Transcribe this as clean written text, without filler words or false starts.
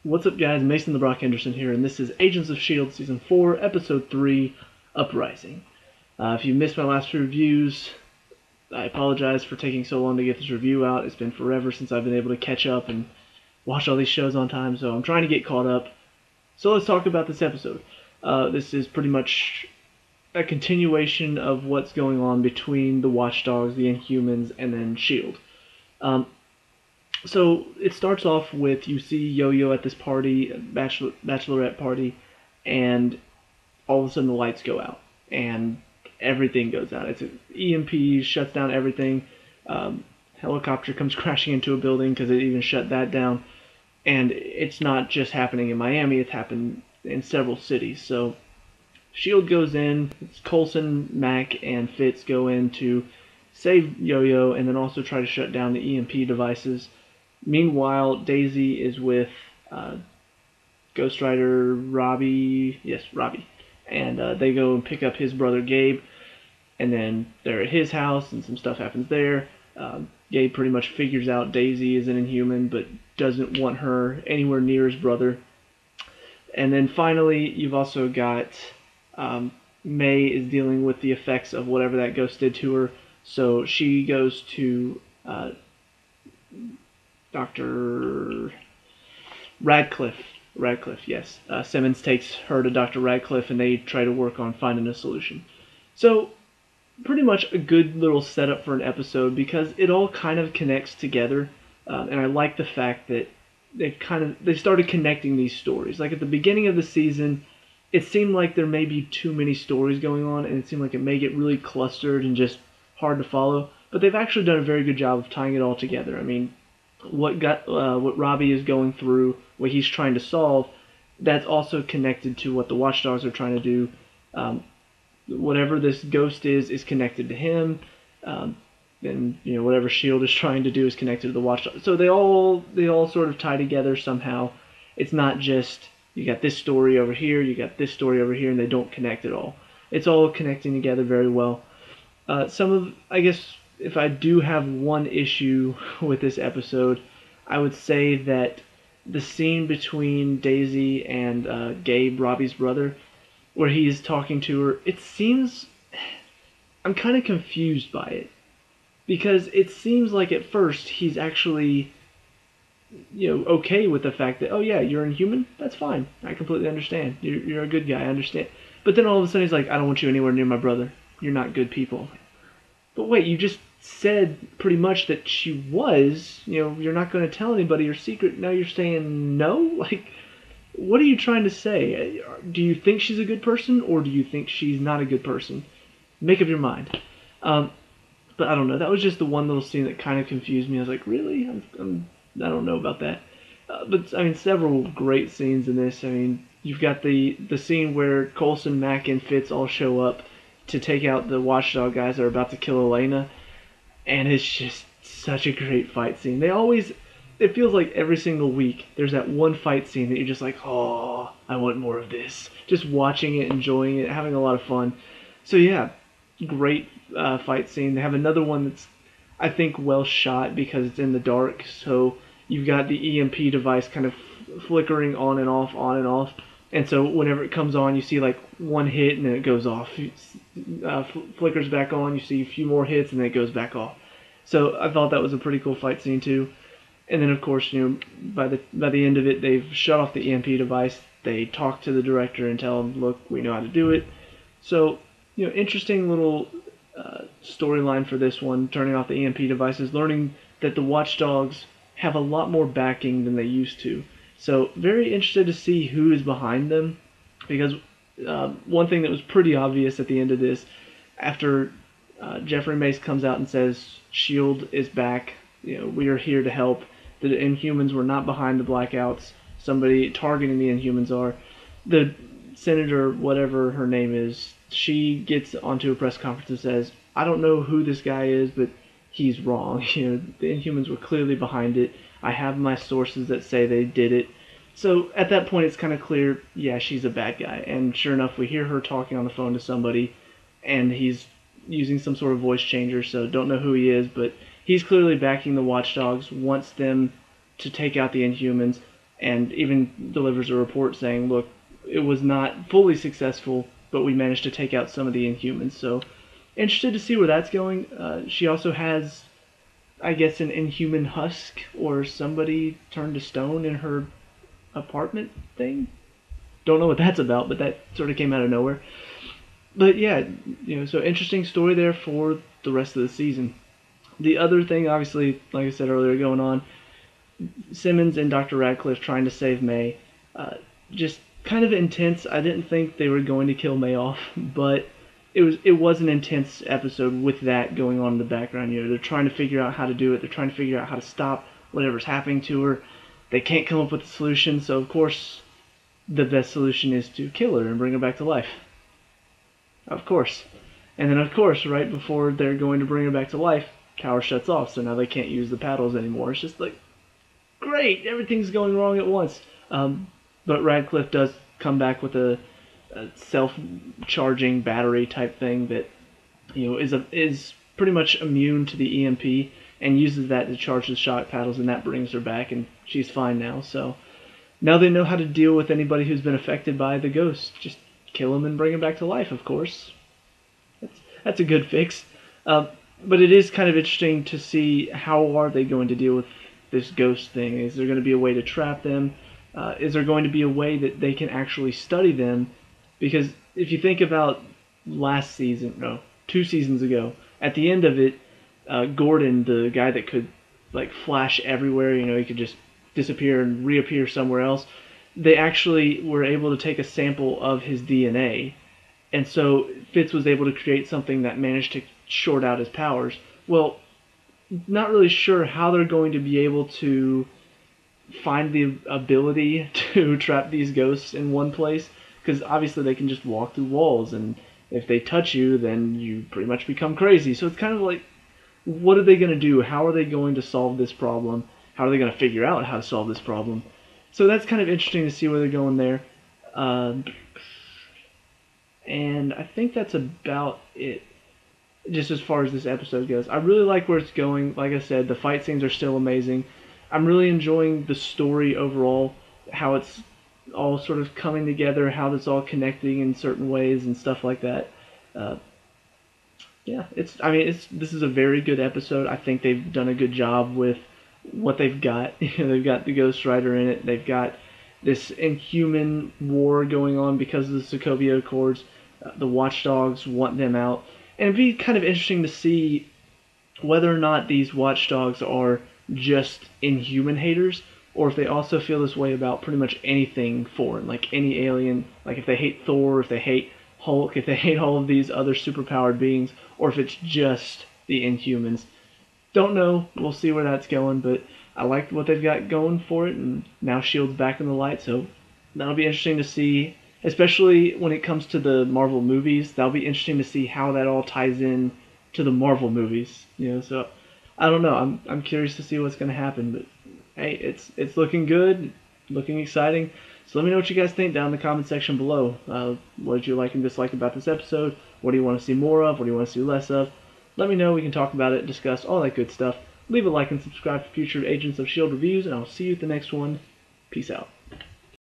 What's up, guys? Mason the Brock Henderson here, and this is Agents of S.H.I.E.L.D. Season 4, Episode 3, Uprising. If you missed my last few reviews, I apologize for taking so long to get this review out. It's been forever since I've been able to catch up and watch all these shows on time, so I'm trying to get caught up. So let's talk about this episode. This is pretty much a continuation of what's going on between the Watchdogs, the Inhumans, and then S.H.I.E.L.D. So it starts off with you see Yo-Yo at this party, bachelorette party, and all of a sudden the lights go out and everything goes out. It's an EMP, shuts down everything. Helicopter comes crashing into a building because it even shut that down. And it's not just happening in Miami; it's happened in several cities. So S.H.I.E.L.D. goes in. It's Coulson, Mac, and Fitz go in to save Yo-Yo and then also try to shut down the EMP devices. Meanwhile, Daisy is with Ghost Rider Robbie, and they go and pick up his brother Gabe, and then they're at his house, and some stuff happens there. Gabe pretty much figures out Daisy is an Inhuman, but doesn't want her anywhere near his brother. And then finally, you've also got May is dealing with the effects of whatever that ghost did to her, so she goes to Dr. Radcliffe, yes. Simmons takes her to Dr. Radcliffe, and they try to work on finding a solution. So, pretty much a good little setup for an episode because it all kind of connects together, and I like the fact that they started connecting these stories. Like at the beginning of the season, it seemed like there may be too many stories going on, and it seemed like it may get really clustered and just hard to follow. But they've actually done a very good job of tying it all together. I mean, what Robbie is going through, what he's trying to solve, that's also connected to what the Watchdogs are trying to do. Whatever this ghost is connected to him. And whatever S.H.I.E.L.D. is trying to do is connected to the Watchdogs. So they all sort of tie together somehow. It's not just you got this story over here, you got this story over here, and they don't connect at all. It's all connecting together very well. I guess if I do have one issue with this episode, I would say that the scene between Daisy and Gabe, Robbie's brother, where he's talking to her, it seems... I'm kind of confused by it. Because it seems like at first he's actually, okay with the fact that, oh yeah, you're Inhuman? That's fine. I completely understand. You're a good guy, I understand. But then all of a sudden he's like, I don't want you anywhere near my brother. You're not good people. But wait, you just said pretty much that she was, you're not going to tell anybody your secret. Now you're saying no? Like, what are you trying to say? Do you think she's a good person, or do you think she's not a good person? Make up your mind. But I don't know. That was just the one little scene that kind of confused me. I was like, really? I don't know about that. But, I mean, several great scenes in this. I mean, you've got the scene where Coulson, Mac, and Fitz all show up to take out the Watchdog guys that are about to kill Elena. And it's just such a great fight scene. It feels like every single week there's that one fight scene that you're just like, oh, I want more of this. Just watching it, enjoying it, having a lot of fun. So yeah, great fight scene. They have another one that's, I think, well shot because it's in the dark. So you've got the EMP device kind of flickering on and off, on and off. And so whenever it comes on, you see like one hit and then it goes off. Flickers back on, you see a few more hits and then it goes back off. So I thought that was a pretty cool fight scene too. And then of course, by the end of it, they've shut off the EMP device. They talk to the director and tell him, look, we know how to do it. So, interesting little storyline for this one, turning off the EMP devices, learning that the Watchdogs have a lot more backing than they used to. So very interested to see who is behind them, because one thing that was pretty obvious at the end of this, after Jeffrey Mace comes out and says S.H.I.E.L.D. is back, we are here to help. The Inhumans were not behind the blackouts. Somebody targeting the Inhumans are. The senator, whatever her name is, she gets onto a press conference and says, I don't know who this guy is, but he's wrong. The Inhumans were clearly behind it. I have my sources that say they did it. So at that point, it's kind of clear, yeah, she's a bad guy. And sure enough, we hear her talking on the phone to somebody, and he's using some sort of voice changer, so don't know who he is, but he's clearly backing the Watchdogs, wants them to take out the Inhumans. and even delivers a report saying, look, it was not fully successful, but we managed to take out some of the Inhumans. So interested to see where that's going. She also has, I guess, an Inhuman husk or somebody turned to stone in her apartment thing. Don't know what that's about, but that sort of came out of nowhere. But yeah, so interesting story there for the rest of the season. The other thing, obviously, like I said earlier, going on, Simmons and Dr. Radcliffe trying to save May. Just kind of intense. I didn't think they were going to kill May off, but it was an intense episode with that going on in the background. They're trying to figure out how to do it. They're trying to figure out how to stop whatever's happening to her. They can't come up with a solution, so of course the best solution is to kill her and bring her back to life. Of course. And then of course, right before they're going to bring her back to life, tower shuts off, so now they can't use the paddles anymore. It's just like, great, everything's going wrong at once. But Radcliffe does come back with a self-charging battery type thing that is pretty much immune to the EMP and uses that to charge the shock paddles, and that brings her back, and she's fine now. So now they know how to deal with anybody who's been affected by the ghost. Just kill them and bring them back to life, of course. That's a good fix. But it is kind of interesting to see how are they going to deal with this ghost thing. Is there going to be a way to trap them? Is there going to be a way that they can actually study them? Because if you think about last season, no, 2 seasons ago, at the end of it, Gordon, the guy that could like flash everywhere, he could just disappear and reappear somewhere else, they actually were able to take a sample of his DNA. And so Fitz was able to create something that managed to short out his powers. Well, not really sure how they're going to be able to find the ability to trap these ghosts in one place, because obviously they can just walk through walls, and if they touch you, then you pretty much become crazy. So it's kind of like, what are they going to do? How are they going to solve this problem? How are they going to figure out how to solve this problem? So that's kind of interesting to see where they're going there. And I think that's about it, just as far as this episode goes. I really like where it's going. Like I said, the fight scenes are still amazing. I'm really enjoying the story overall, how it's all sort of coming together, how it's all connecting in certain ways and stuff like that. This is a very good episode. I think they've done a good job with what they've got. They've got the Ghost Rider in it. They've got this Inhuman war going on because of the Sokovia Accords. The Watchdogs want them out. And it'd be kind of interesting to see whether or not these Watchdogs are just Inhuman haters, or if they also feel this way about pretty much anything foreign, like any alien, like if they hate Thor, if they hate Hulk, if they hate all of these other superpowered beings, or if it's just the Inhumans. Don't know. We'll see where that's going, but I like what they've got going for it, and now S.H.I.E.L.D's back in the light, so that'll be interesting to see, especially when it comes to the Marvel movies. That'll be interesting to see how that all ties in to the Marvel movies. So I don't know. I'm curious to see what's going to happen, but hey, it's looking good, looking exciting. So let me know what you guys think down in the comment section below. What did you like and dislike about this episode? What do you want to see more of? What do you want to see less of? Let me know. We can talk about it, discuss all that good stuff. Leave a like and subscribe for future Agents of S.H.I.E.L.D. reviews, and I'll see you at the next one. Peace out.